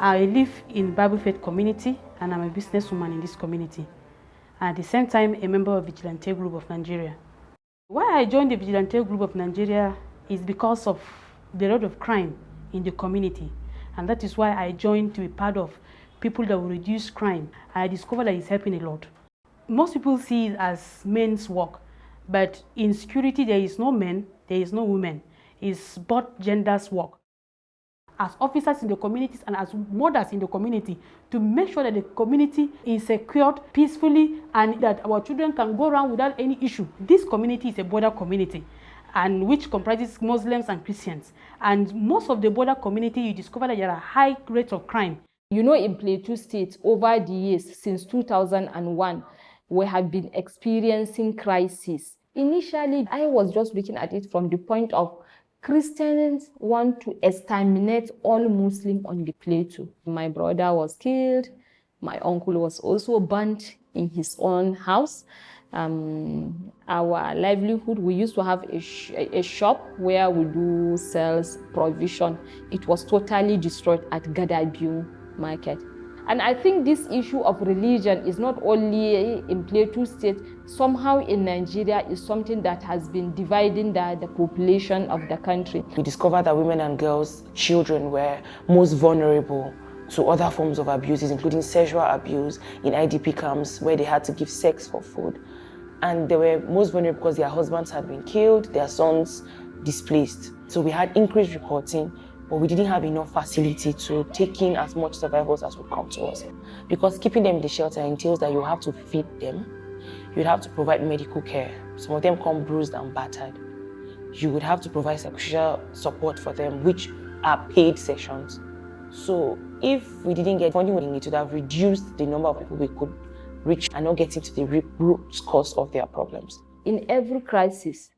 I live in Bible Faith community and I'm a businesswoman in this community. At the same time, a member of Vigilante Group of Nigeria. Why I joined the Vigilante Group of Nigeria is because of the lot of crime in the community. And that is why I joined to be part of people that will reduce crime. I discovered that it's helping a lot. Most people see it as men's work, but in security there is no men, there is no women. It's both genders' work. As officers in the communities and as mothers in the community, to make sure that the community is secured peacefully and that our children can go around without any issue. This community is a border community, and which comprises Muslims and Christians. And most of the border community, you discover that there are high rates of crime. You know, in Plateau State, over the years, since 2001, we have been experiencing crisis. Initially, I was just looking at it from the point of Christians want to exterminate all Muslims on the plateau. My brother was killed. My uncle was also burnt in his own house. Our livelihood, we used to have a shop where we do sales provision. It was totally destroyed at Gadabiu market. And I think this issue of religion is not only in Plateau State, somehow in Nigeria is something that has been dividing the population of the country. We discovered that women and girls, children, were most vulnerable to other forms of abuses, including sexual abuse in IDP camps where they had to give sex for food. And they were most vulnerable because their husbands had been killed, their sons displaced. So we had increased reporting, but we didn't have enough facility to take in as much survivors as would come to us. Because keeping them in the shelter entails that you have to feed them, you'd have to provide medical care. Some of them come bruised and battered. You would have to provide sexual support for them, which are paid sessions. So if we didn't get funding, it would have reduced the number of people we could reach and not get into the root cause of their problems. In every crisis,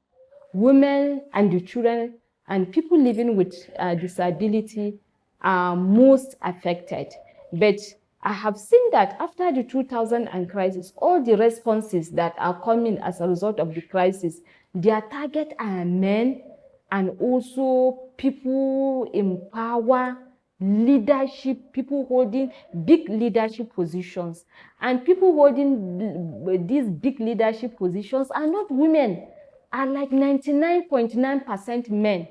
women and the children and people living with disability are most affected. But I have seen that after the 2000 crisis, all the responses that are coming as a result of the crisis, their target are men and also people in power, leadership, people holding big leadership positions. And people holding these big leadership positions are not women, are like 99.9% men.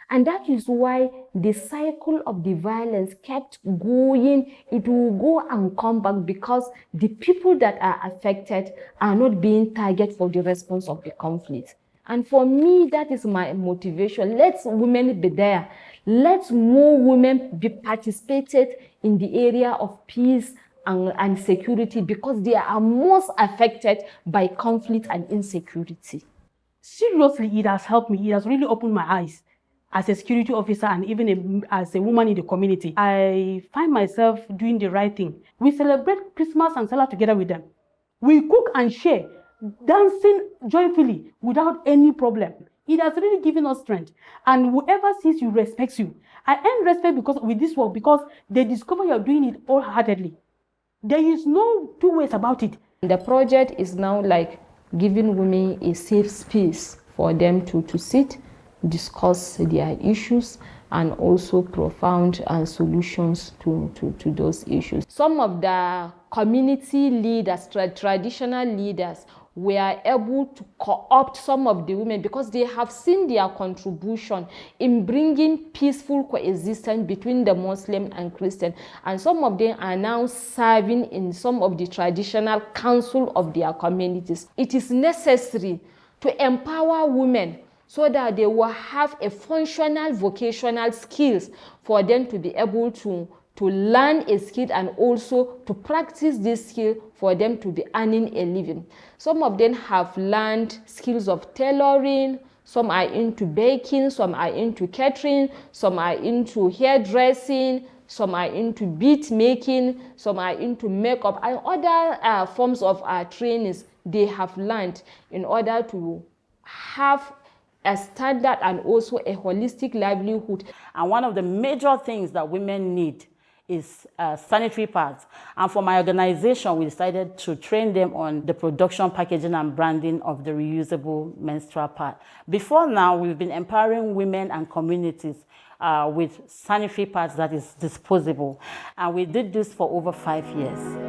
And that is why the cycle of the violence kept going. It will go and come back because the people that are affected are not being targeted for the response of the conflict. And for me, that is my motivation. Let women be there. Let more women be participated in the area of peace and security because they are most affected by conflict and insecurity. Seriously, it has helped me. It has really opened my eyes as a security officer and even as a woman in the community. I find myself doing the right thing. We celebrate Christmas and Salah together with them. We cook and share, dancing joyfully without any problem. It has really given us strength. And whoever sees you respects you. I earn respect with this work because they discover you're doing it wholeheartedly. There is no two ways about it. The project is now like giving women a safe space for them to sit, discuss their issues, and also propound solutions to those issues. Some of the community leaders, traditional leaders, were able to co-opt some of the women because they have seen their contribution in bringing peaceful coexistence between the Muslim and Christian. And some of them are now serving in some of the traditional council of their communities. It is necessary to empower women so that they will have a functional vocational skills for them to be able to learn a skill and also to practice this skill for them to be earning a living. Some of them have learned skills of tailoring, some are into baking, some are into catering, some are into hairdressing, some are into bead making, some are into makeup, and other forms of trainings they have learned in order to have a standard and also a holistic livelihood. And one of the major things that women need is sanitary pads. And for my organization, we decided to train them on the production, packaging, and branding of the reusable menstrual pad. Before now, we've been empowering women and communities with sanitary pads that is disposable. And we did this for over 5 years.